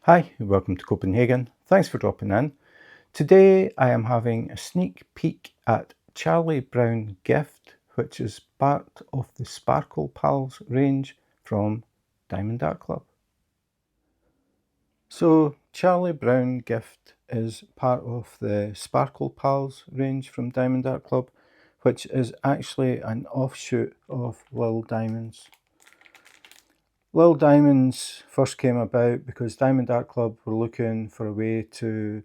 Hi, welcome to Copenhagen. Thanks for dropping in. Today I am having a sneak peek at Charlie Brown Gift, which is part of the Sparkle Pals range from Diamond Art Club. So Charlie Brown Gift is part of the Sparkle Pals range from Diamond Art Club, which is actually an offshoot of Lil Diamondz. Lil Diamondz first came about because Diamond Art Club were looking for a way to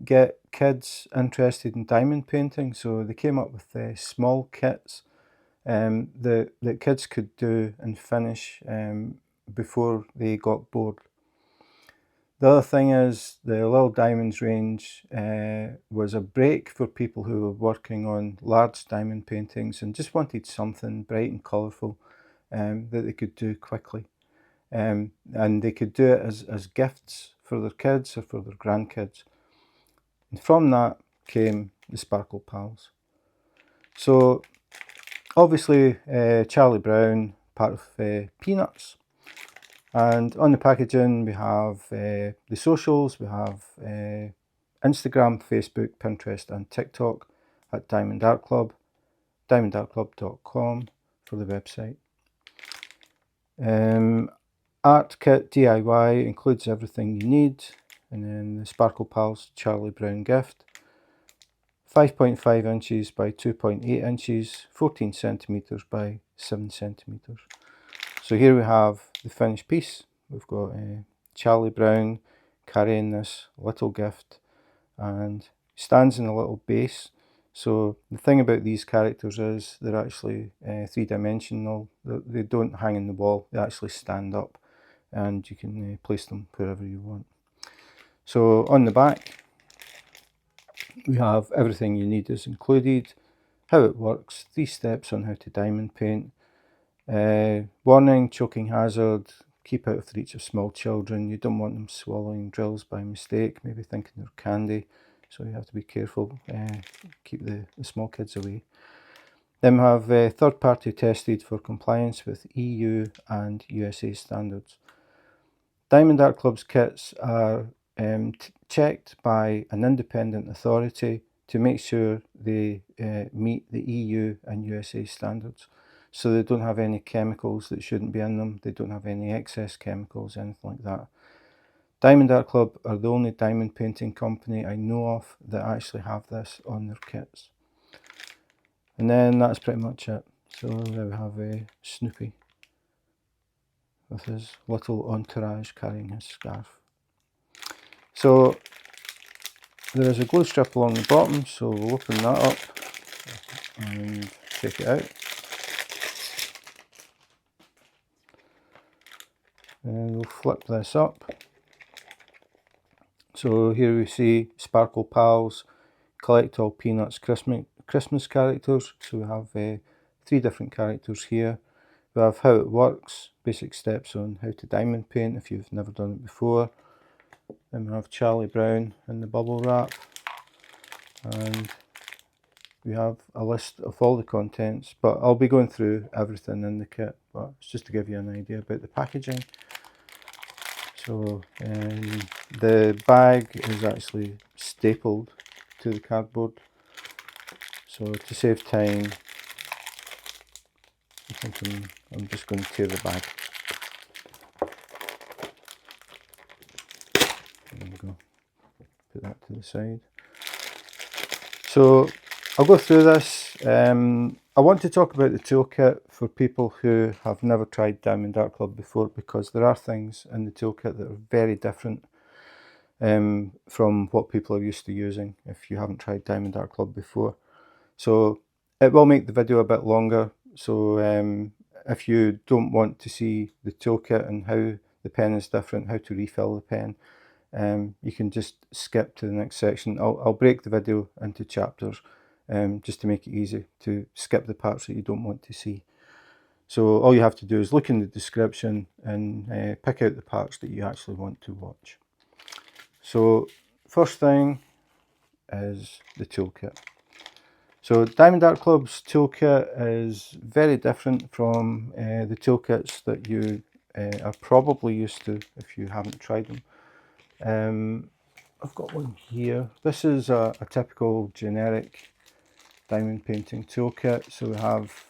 get kids interested in diamond painting, so they came up with small kits that kids could do and finish before they got bored. The other thing is the Lil Diamondz range was a break for people who were working on large diamond paintings and just wanted something bright and colourful that they could do quickly. And they could do it as gifts for their kids or for their grandkids. And from that came the Sparkle Pals. So obviously Charlie Brown, part of Peanuts. And on the packaging we have the socials, we have Instagram, Facebook, Pinterest and TikTok at Diamond Art Club, diamondartclub.com for the website. Art kit DIY includes everything you need, and then the Sparkle Pals Charlie Brown Gift, 5.5 inches by 2.8 inches, 14 centimetres by 7 centimetres. So here we have the finished piece. We've got Charlie Brown carrying this little gift and stands in a little base. So the thing about these characters is they're actually three-dimensional. They don't hang in the wall, they actually stand up and you can place them wherever you want. So on the back we have everything you need is included, how it works, 3 steps on how to diamond paint, warning, choking hazard, keep out of the reach of small children, you don't want them swallowing drills by mistake, maybe thinking they're candy, so you have to be careful, keep the small kids away. Then we have third party tested for compliance with EU and USA standards. Diamond Art Club's kits are checked by an independent authority to make sure they meet the EU and USA standards. So they don't have any chemicals that shouldn't be in them, they don't have any excess chemicals, anything like that. Diamond Art Club are the only diamond painting company I know of that actually have this on their kits. And then that's pretty much it. So there we have Snoopy with his little entourage carrying his scarf. So there is a glue strip along the bottom, so we'll open that up and take it out. And we'll flip this up. So here we see Sparkle Pals, collect all Peanuts Christmas characters. So we have 3 different characters here. We have how it works, basic steps on how to diamond paint if you've never done it before. Then we have Charlie Brown in the bubble wrap, and we have a list of all the contents, but I'll be going through everything in the kit, but it's just to give you an idea about the packaging. So the bag is actually stapled to the cardboard, so to save time I think I'm just going to tear the bag. There we go, put that to the side. So I'll go through this. I want to talk about the toolkit for people who have never tried Diamond Art Club before, because there are things in the toolkit that are very different from what people are used to using if you haven't tried Diamond Art Club before. So it will make the video a bit longer, so if you don't want to see the toolkit and how the pen is different, how to refill the pen, you can just skip to the next section. I'll break the video into chapters just to make it easy to skip the parts that you don't want to see. So all you have to do is look in the description and pick out the parts that you actually want to watch. So first thing is the toolkit. So Diamond Art Club's toolkit is very different from the toolkits that you are probably used to if you haven't tried them. I've got one here. This is a typical generic diamond painting toolkit. So we have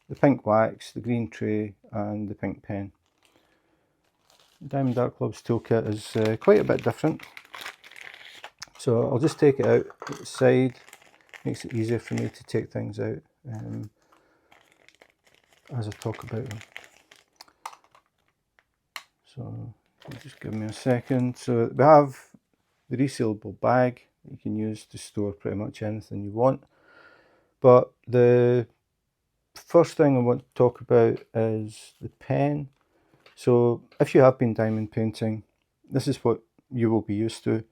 the pink wax, the green tray and the pink pen. Diamond Art Club's toolkit is quite a bit different. So I'll just take it out at the side. Makes it easier for me to take things out as I talk about them. So just give me a second. So we have the resealable bag that you can use to store pretty much anything you want. But the first thing I want to talk about is the pen. So if you have been diamond painting, this is what you will be used to.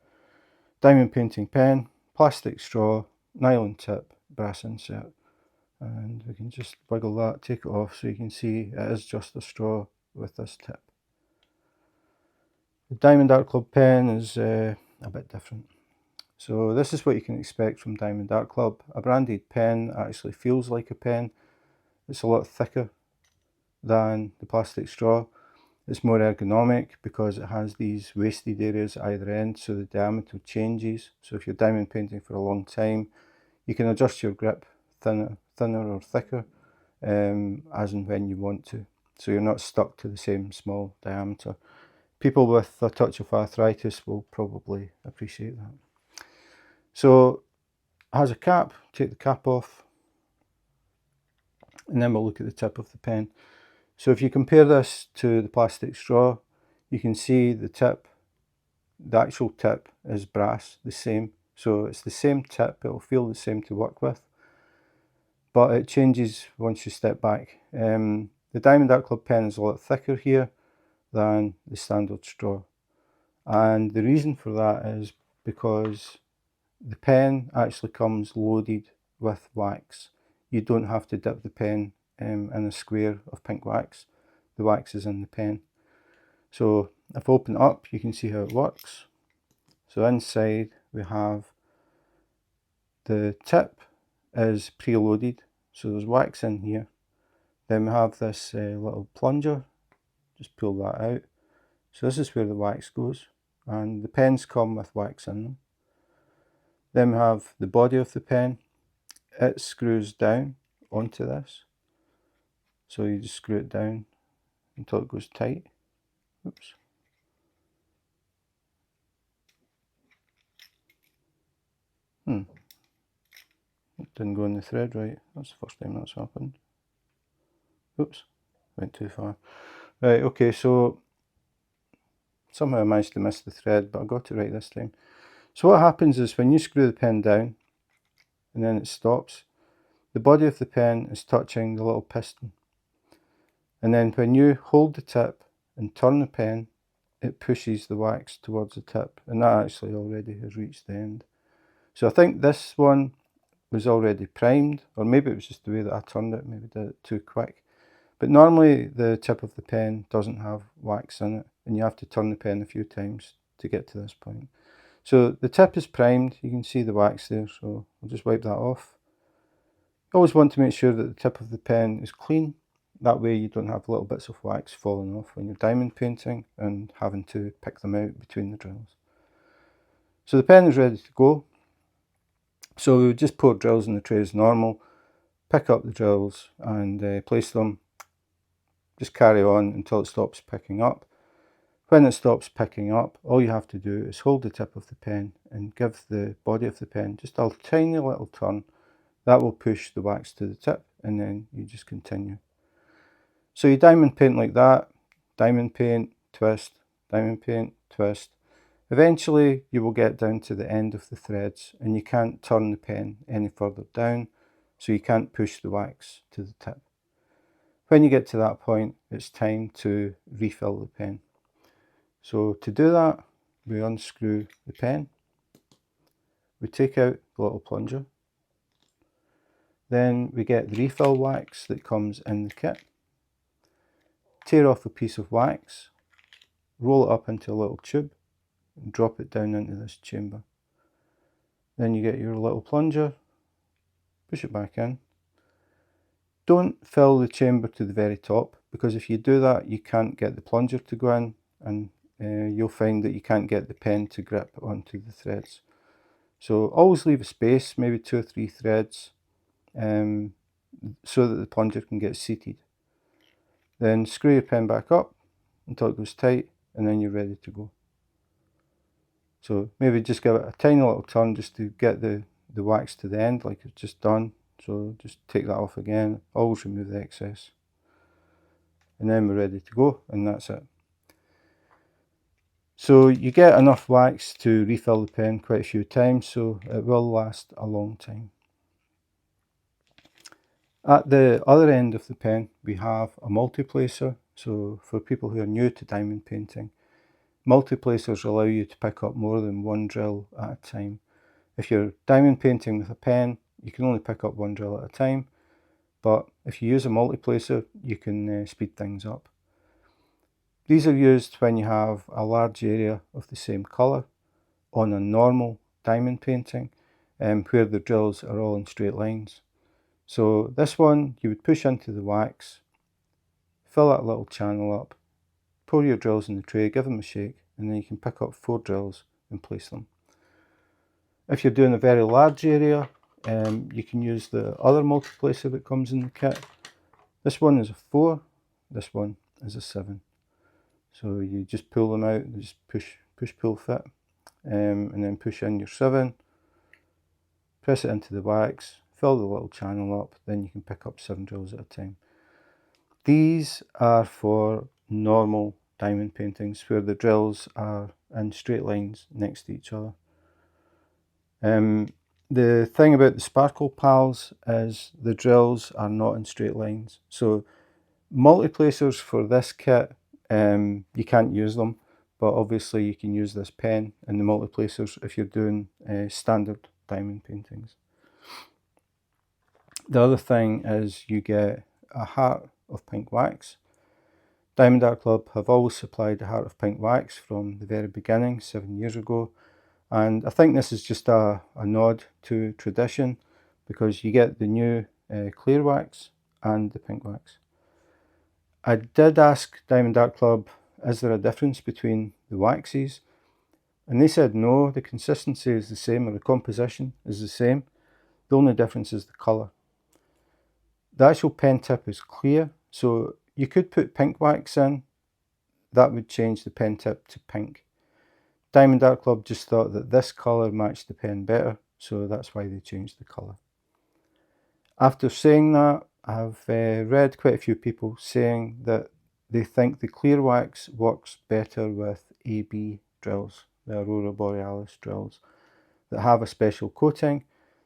Diamond painting pen, plastic straw, nylon tip, brass insert. And we can just wiggle that, take it off so you can see it is just a straw with this tip. The Diamond Art Club pen is a bit different. So this is what you can expect from Diamond Art Club. A branded pen actually feels like a pen. It's a lot thicker than the plastic straw. It's more ergonomic because it has these wasted areas at either end, so the diameter changes. So if you're diamond painting for a long time, you can adjust your grip thinner or thicker as and when you want to. So you're not stuck to the same small diameter. People with a touch of arthritis will probably appreciate that. So it has a cap, take the cap off, and then we'll look at the tip of the pen. So if you compare this to the plastic straw, you can see the tip, the actual tip is brass, the same. So it's the same tip, it will feel the same to work with, but it changes once you step back. The Diamond Art Club pen is a lot thicker here than the standard straw. And the reason for that is because the pen actually comes loaded with wax. You don't have to dip the pen in a square of pink wax. The wax is in the pen. So if I open it up, you can see how it works. So inside we have the tip is preloaded, so there's wax in here. Then we have this little plunger, just pull that out. So this is where the wax goes, and the pens come with wax in them. Then we have the body of the pen. It screws down onto this. So you just screw it down until it goes tight. Oops. It didn't go in the thread right. That's the first time that's happened. Oops, went too far. Right, okay, so somehow I managed to miss the thread, but I got it right this time. So what happens is when you screw the pen down and then it stops, the body of the pen is touching the little piston. And then when you hold the tip and turn the pen, it pushes the wax towards the tip, and that actually already has reached the end. So I think this one was already primed, or maybe it was just the way that I turned it, maybe did it too quick. But normally the tip of the pen doesn't have wax in it, and you have to turn the pen a few times to get to this point. So the tip is primed, you can see the wax there, so I'll just wipe that off. You always want to make sure that the tip of the pen is clean. That way you don't have little bits of wax falling off when you're diamond painting and having to pick them out between the drills. So the pen is ready to go. So we would just pour drills in the tray as normal, pick up the drills and place them. Just carry on until it stops picking up. When it stops picking up, all you have to do is hold the tip of the pen and give the body of the pen just a tiny little turn. That will push the wax to the tip, and then you just continue. So you diamond paint like that, diamond paint, twist, diamond paint, twist. Eventually you will get down to the end of the threads and you can't turn the pen any further down, so you can't push the wax to the tip. When you get to that point, it's time to refill the pen. So to do that, we unscrew the pen, we take out the little plunger, then we get the refill wax that comes in the kit, tear off a piece of wax, roll it up into a little tube and drop it down into this chamber. Then you get your little plunger, push it back in. Don't fill the chamber to the very top, because if you do that you can't get the plunger to go in and you'll find that you can't get the pen to grip onto the threads. So always leave a space, maybe 2 or 3 threads, so that the plunger can get seated. Then screw your pen back up until it goes tight, and then you're ready to go. So maybe just give it a tiny little turn just to get the wax to the end like it's just done. So just take that off again, always remove the excess. And then we're ready to go, and that's it. So you get enough wax to refill the pen quite a few times, so it will last a long time. At the other end of the pen we have a multi-placer. So for people who are new to diamond painting, multi-placers allow you to pick up more than one drill at a time. If you're diamond painting with a pen, you can only pick up one drill at a time, but if you use a multi-placer, you can speed things up. These are used when you have a large area of the same colour on a normal diamond painting, where the drills are all in straight lines. So this one, you would push into the wax, fill that little channel up, pour your drills in the tray, give them a shake, and then you can pick up 4 drills and place them. If you're doing a very large area, you can use the other multi-placer that comes in the kit. This one is a 4, this one is a 7. So you just pull them out, just push, pull, fit, and then push in your 7, press it into the wax, fill the little channel up, then you can pick up 7 drills at a time. These are for normal diamond paintings where the drills are in straight lines next to each other. The thing about the Sparkle Pals is the drills are not in straight lines. So multi-placers for this kit, you can't use them, but obviously you can use this pen and the multi-placers if you're doing standard diamond paintings. The other thing is you get a heart of pink wax. Diamond Art Club have always supplied a heart of pink wax from the very beginning, 7 years ago. And I think this is just a nod to tradition, because you get the new clear wax and the pink wax. I did ask Diamond Art Club, is there a difference between the waxes? And they said no, the consistency is the same, or the composition is the same. The only difference is the colour. The actual pen tip is clear, so you could put pink wax in, that would change the pen tip to pink. Diamond Art Club just thought that this colour matched the pen better, so that's why they changed the colour. After saying that, I've read quite a few people saying that they think the clear wax works better with AB drills, the Aurora Borealis drills, that have a special coating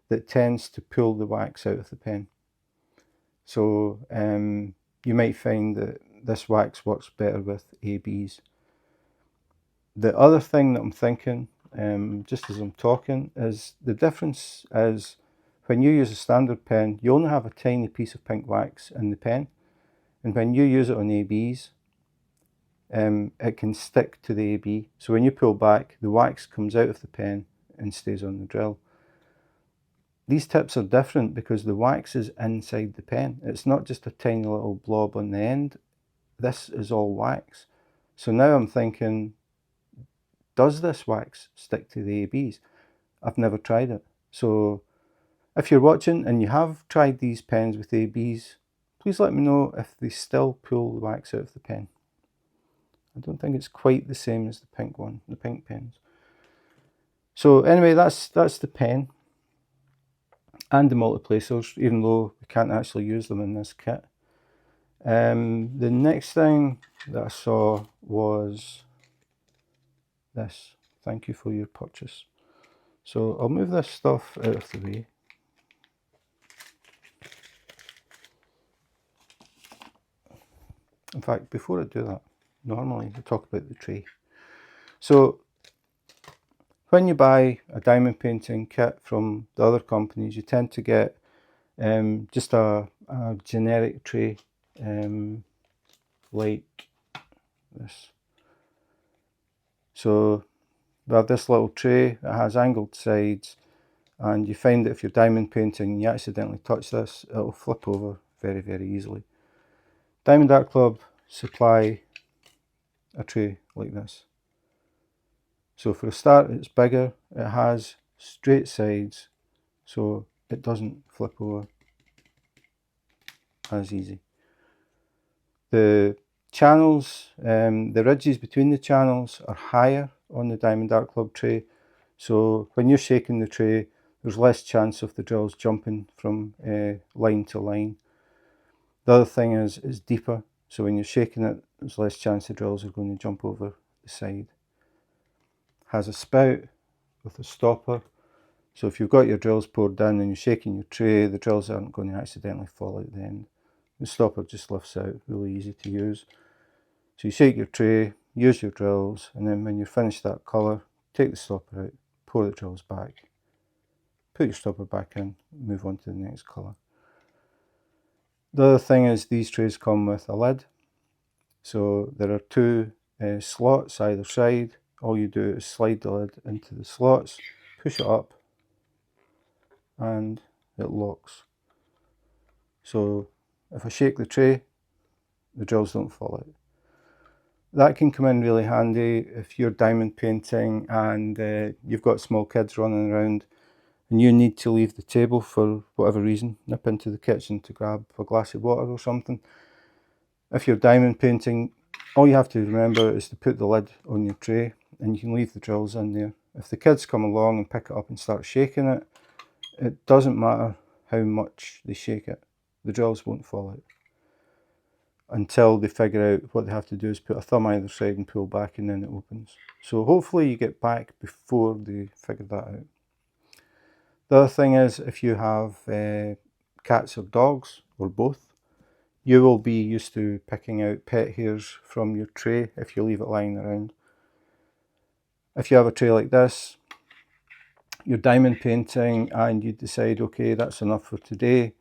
that tends to pull the wax out of the pen. So you might find that this wax works better with ABs. The other thing that I'm thinking, just as I'm talking, is the difference is when you use a standard pen, you only have a tiny piece of pink wax in the pen, and when you use it on ABs, it can stick to the AB. So when you pull back, the wax comes out of the pen and stays on the drill. These tips are different because the wax is inside the pen. It's not just a tiny little blob on the end. This is all wax. So now I'm thinking, does this wax stick to the ABs? I've never tried it. So if you're watching and you have tried these pens with ABs, please let me know if they still pull the wax out of the pen. I don't think it's quite the same as the pink one, the pink pens. So anyway, that's the pen and the multi-placers, even though we can't actually use them in this kit. The next thing that I saw was this. Thank you for your purchase. So I'll move this stuff out of the way. In fact, before I do that, normally I talk about the tray. So when you buy a diamond painting kit from the other companies, you tend to get just a generic tray, like this. So we have this little tray that has angled sides, and you find that if you're diamond painting and you accidentally touch this, it'll flip over very, very easily. Diamond Art Club supply a tray like this. So for a start, it's bigger, it has straight sides, so it doesn't flip over as easy. The channels, the ridges between the channels are higher on the Diamond Dart Club tray, so when you're shaking the tray, there's less chance of the drills jumping from line to line. The other thing is it's deeper, so when you're shaking it, there's less chance the drills are going to jump over the side. Has a spout with a stopper, so if you've got your drills poured in and you're shaking your tray, the drills aren't going to accidentally fall out the end. The stopper just lifts out, really easy to use. So you shake your tray, use your drills, and then when you're finished that colour, take the stopper out, pour the drills back, put your stopper back in, move on to the next colour. The other thing is these trays come with a lid. So there are two slots either side. All you do is slide the lid into the slots, push it up, and it locks. So if I shake the tray, the drills don't fall out. That can come in really handy if you're diamond painting and you've got small kids running around and you need to leave the table for whatever reason, nip into the kitchen to grab a glass of water or something. If you're diamond painting, all you have to remember is to put the lid on your tray and you can leave the drills in there. If the kids come along and pick it up and start shaking it, it doesn't matter how much they shake it, the drills won't fall out until they figure out what they have to do is put a thumb either side and pull back, and then it opens. So hopefully you get back before they figure that out. The other thing is if you have cats or dogs or both, you will be used to picking out pet hairs from your tray if you leave it lying around. If you have a tray like this, you're diamond painting and you decide, okay, that's enough for today.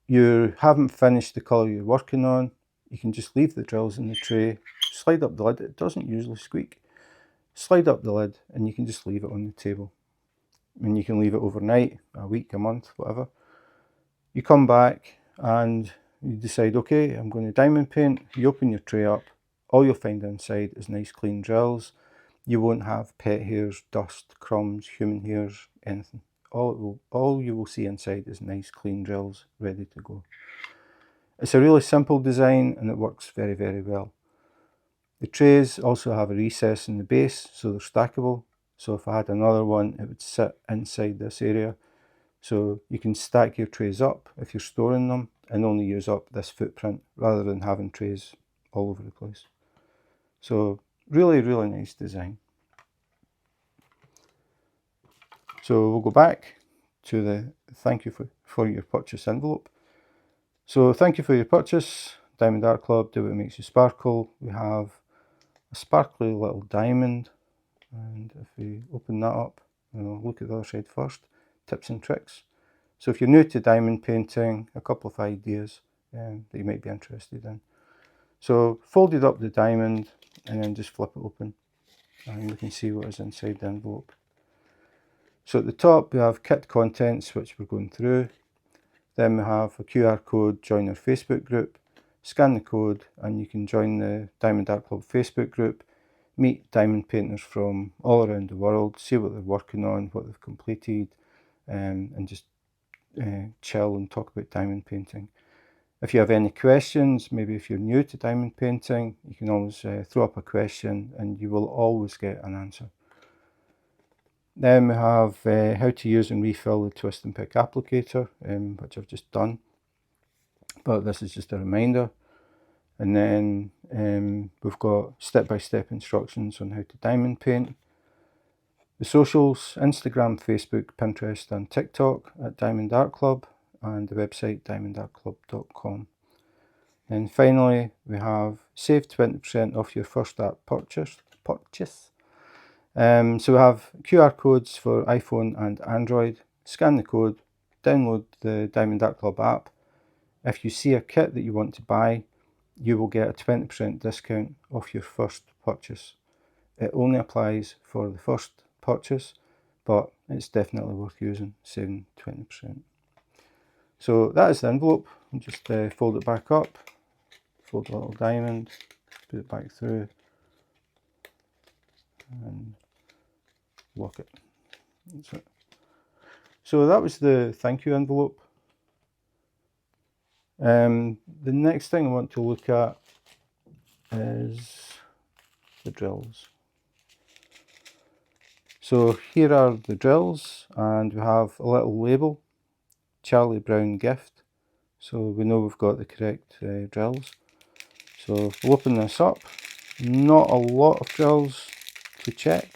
You haven't finished the colour you're working on, you can just leave the drills in the tray, slide up the lid, it doesn't usually squeak, slide up the lid and you can just leave it on the table. And you can leave it overnight, a week, a month, whatever. You come back and you decide, okay, I'm going to diamond paint. You open your tray up, all you'll find inside is nice clean drills. You won't have pet hairs, dust, crumbs, human hairs, anything. All you will see inside is nice clean drills ready to go. It's a really simple design and it works very, very well. The trays also have a recess in the base, so they're stackable. So if I had another one, it would sit inside this area. So you can stack your trays up if you're storing them and only use up this footprint rather than having trays all over the place. So really, really nice design. So we'll go back to the thank you for your purchase envelope. So thank you for your purchase, Diamond Dart Club, do what makes you sparkle. We have a sparkly little diamond, and if we open that up, we'll look at the other side first, tips and tricks. So if you're new to diamond painting, a couple of ideas that you might be interested in. So folded up the diamond and then just flip it open and we can see what is inside the envelope. So at the top we have kit contents, which we're going through. Then we have a QR code, join our Facebook group. Scan the code and you can join the Diamond Dart Club Facebook group, meet diamond painters from all around the world, see what they're working on, what they've completed, and just chill and talk about diamond painting. If you have any questions, maybe if you're new to diamond painting, you can always throw up a question and you will always get an answer. Then we have how to use and refill the twist and pick applicator, which I've just done, but this is just a reminder. And then we've got step-by-step instructions on how to diamond paint. The socials, Instagram, Facebook, Pinterest and TikTok at Diamond Dart Club, and the website diamonddartclub.com. And finally we have save 20% off your first app purchase. So we have QR codes for iPhone and Android. Scan the code, download the Diamond Dart Club app. If you see a kit that you want to buy, you will get a 20% discount off your first purchase. It only applies for the first purchase, but it's definitely worth using, saving 20%. So that is the envelope. Just fold it back up, fold the little diamond, put it back through, and lock it. That's it. So that was the thank you envelope. The next thing I want to look at is the drills. So here are the drills, and we have a little label, Charlie Brown gift. So we know we've got the correct drills. So we'll open this up. Not a lot of drills to check.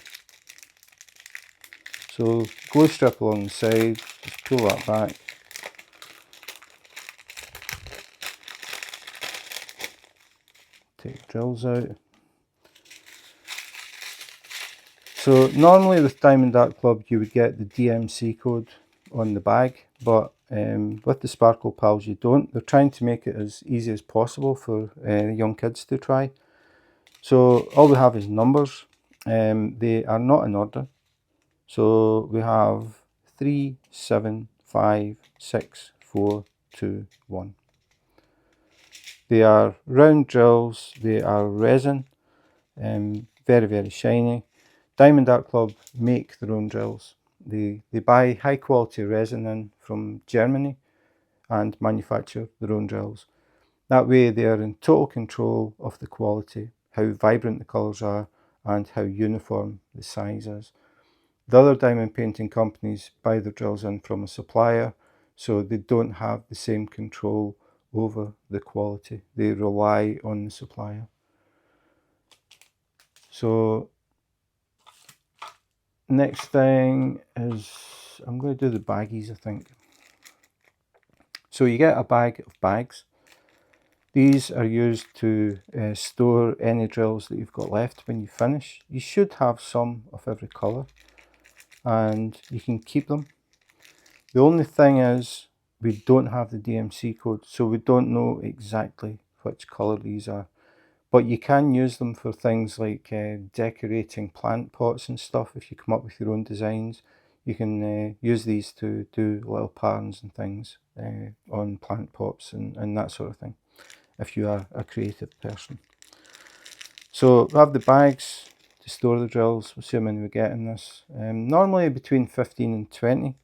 So glue strip along the side, just pull that back. Take drills out. So normally with Diamond Art Club you would get the DMC code on the bag, but with the Sparkle Pals you don't. They're trying to make it as easy as possible for young kids to try. So all we have is numbers. They are not in order. So we have 3, 7, 5, 6, 4, 2, 1. They are round drills, they are resin, very, very shiny. Diamond Art Club make their own drills. They buy high quality resin in from Germany and manufacture their own drills. That way they are in total control of the quality, how vibrant the colours are and how uniform the size is. The other diamond painting companies buy their drills in from a supplier, so they don't have the same control over the quality. They rely on the supplier. So next thing is, I'm going to do the baggies, I think. So you get a bag of bags. These are used to store any drills that you've got left when you finish. You should have some of every colour and you can keep them. The only thing is we don't have the DMC code, so we don't know exactly which colour these are. But you can use them for things like decorating plant pots and stuff. If you come up with your own designs, you can use these to do little patterns and things on plant pots and that sort of thing, if you are a creative person. So we have the bags to store the drills. We'll see how many we get in this. Normally between 15 and 20.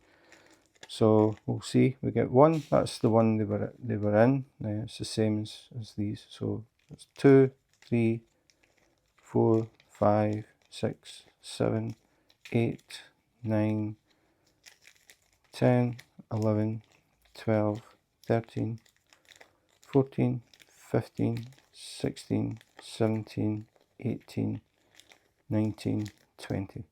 So we'll see. We get one. That's the one they were in. It's the same as these. So it's 2, 3, 4, 5, 6, 7, 8, 9, 10, 11, 12, 13, 14, 15, 16, 17, 18, 19, 20.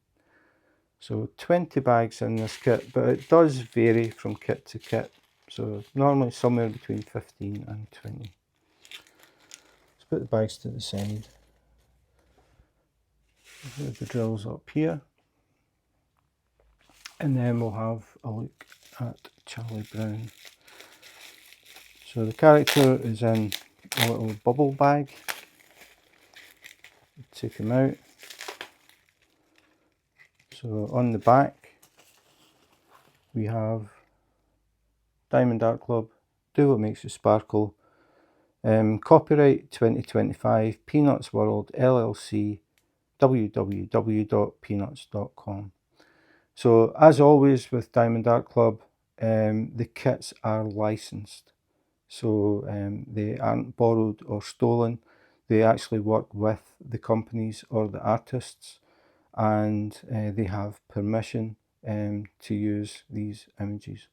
So 20 bags in this kit, but it does vary from kit to kit. So normally somewhere between 15 and 20. Let's put the bags to the side. Put the drills up here. And then we'll have a look at Charlie Brown. So the character is in a little bubble bag. Take him out. So on the back we have Diamond Art Club, do what makes you sparkle. Copyright 2025, Peanuts World LLC, www.peanuts.com. So as always with Diamond Art Club, the kits are licensed. So they aren't borrowed or stolen. They actually work with the companies or the artists, and they have permission to use these images.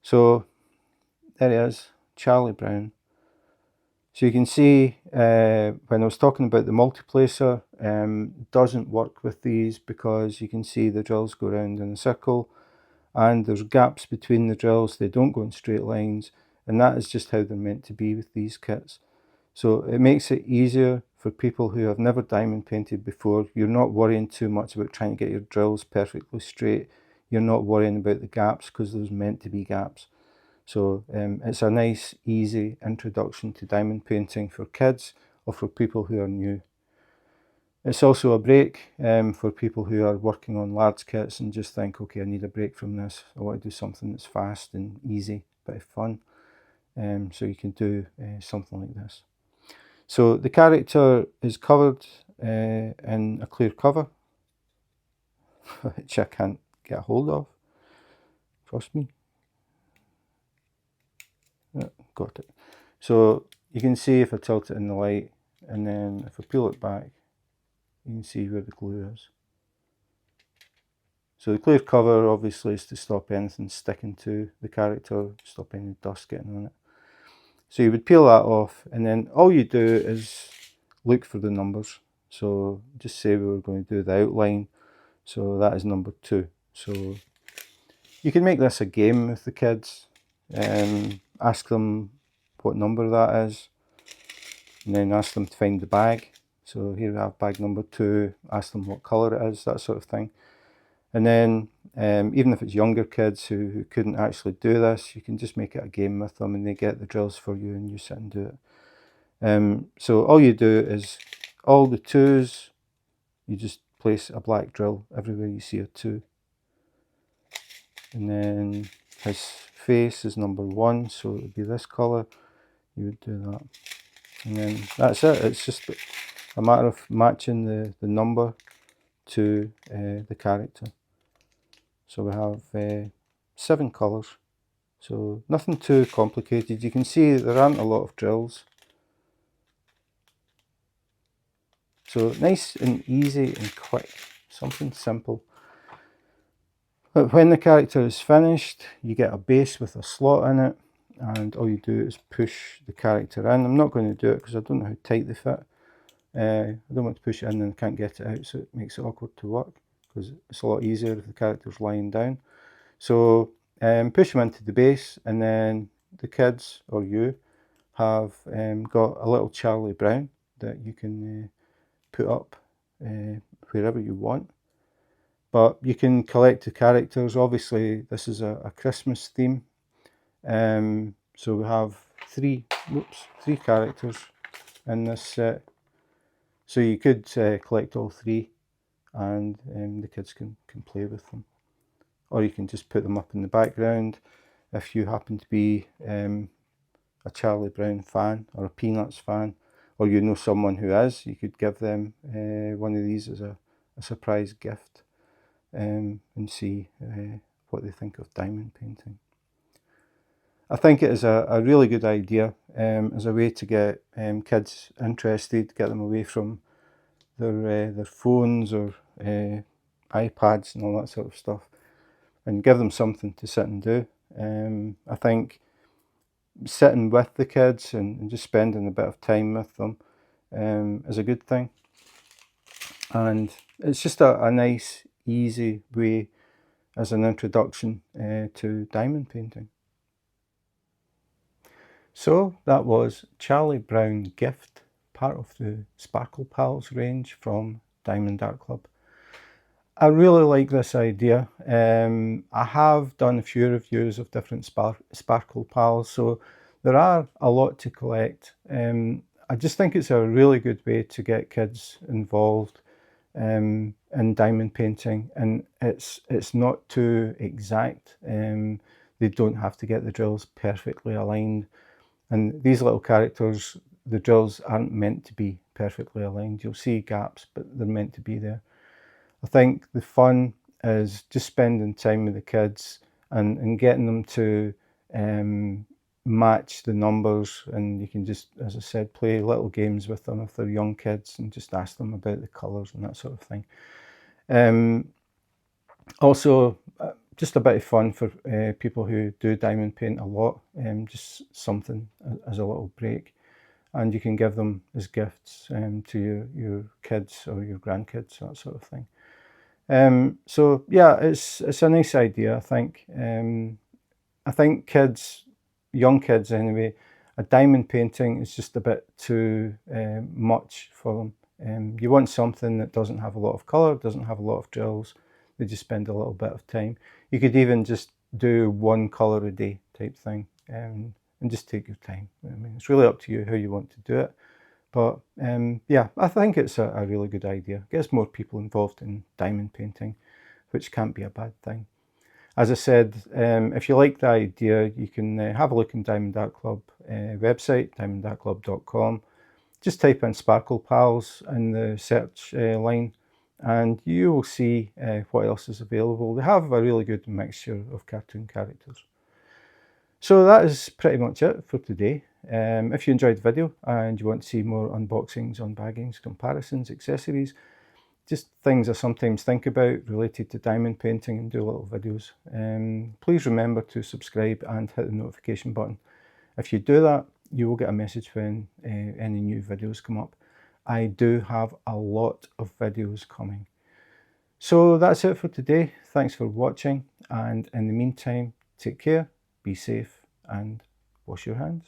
So there it is, Charlie Brown. So you can see when I was talking about the multiplacer, doesn't work with these because you can see the drills go around in a circle and there's gaps between the drills. They don't go in straight lines, and that is just how they're meant to be with these kits. So it makes it easier for people who have never diamond painted before. You're not worrying too much about trying to get your drills perfectly straight. You're not worrying about the gaps because there's meant to be gaps. So it's a nice, easy introduction to diamond painting for kids or for people who are new. It's also a break for people who are working on large kits and just think, okay, I need a break from this. I want to do something that's fast and easy, bit of fun. So you can do something like this. So the character is covered in a clear cover. which I can't get a hold of. Trust me. Yeah, got it. So you can see if I tilt it in the light, and then if I peel it back, you can see where the glue is. So the clear cover obviously is to stop anything sticking to the character, stop any dust getting on it. So you would peel that off, and then all you do is look for the numbers. So just say we were going to do the outline, so that is number 2. So you can make this a game with the kids, ask them what number that is, and then ask them to find the bag. So here we have bag number 2, ask them what colour it is, that sort of thing. And then even if it's younger kids who couldn't actually do this, you can just make it a game with them, and they get the drills for you and you sit and do it. So all you do is all the 2s, you just place a black drill everywhere you see a 2. And then his face is number 1, so it would be this colour. You would do that. And then that's it. It's just a matter of matching the number to the character. So we have 7 colours. So nothing too complicated. You can see there aren't a lot of drills. So nice and easy and quick. Something simple. But when the character is finished, you get a base with a slot in it, and all you do is push the character in. I'm not going to do it because I don't know how tight they fit. I don't want to push it in and can't get it out, so it makes it awkward to work, because it's a lot easier if the character's lying down. So push them into the base, and then the kids or you have got a little Charlie Brown that you can put up wherever you want. But you can collect the characters. Obviously this is a Christmas theme, so we have three characters in this set. So you could collect all 3, and the kids can play with them. Or you can just put them up in the background. If you happen to be a Charlie Brown fan or a Peanuts fan, or you know someone who is, you could give them one of these as a surprise gift, and see what they think of diamond painting. I think it is a really good idea as a way to get kids interested, get them away from their phones or iPads and all that sort of stuff, and give them something to sit and do. I think sitting with the kids and just spending a bit of time with them is a good thing, and it's just a nice easy way as an introduction to diamond painting. So that was Charlie Brown Gift, part of the Sparkle Pals range from Diamond Art Club. I really like this idea. I have done a few reviews of different Sparkle Pals, so there are a lot to collect. I just think it's a really good way to get kids involved in diamond painting, and it's not too exact. They don't have to get the drills perfectly aligned, and these little characters, the drills aren't meant to be perfectly aligned. You'll see gaps, but they're meant to be there. I think the fun is just spending time with the kids and getting them to match the numbers, and you can just, as I said, play little games with them if they're young kids and just ask them about the colours and that sort of thing. Also, just a bit of fun for people who do diamond paint a lot, just something as a little break, and you can give them as gifts to your kids or your grandkids, that sort of thing. So yeah, it's a nice idea, I think. I think kids, young kids anyway, a diamond painting is just a bit too much for them. You want something that doesn't have a lot of colour, doesn't have a lot of drills. They just spend a little bit of time. You could even just do 1 colour a day type thing, and just take your time. I mean, it's really up to you how you want to do it. But yeah, I think it's a really good idea. Gets more people involved in diamond painting, which can't be a bad thing. As I said, if you like the idea, you can have a look in Diamond Art Club website, diamondartclub.com. Just type in Sparkle Pals in the search line, and you will see what else is available. They have a really good mixture of cartoon characters. So that is pretty much it for today. If you enjoyed the video and you want to see more unboxings, unbaggings, comparisons, accessories, just things I sometimes think about related to diamond painting and do little videos, please remember to subscribe and hit the notification button. If you do that, you will get a message when any new videos come up. I do have a lot of videos coming. So that's it for today. Thanks for watching, and in the meantime, take care, be safe, and wash your hands.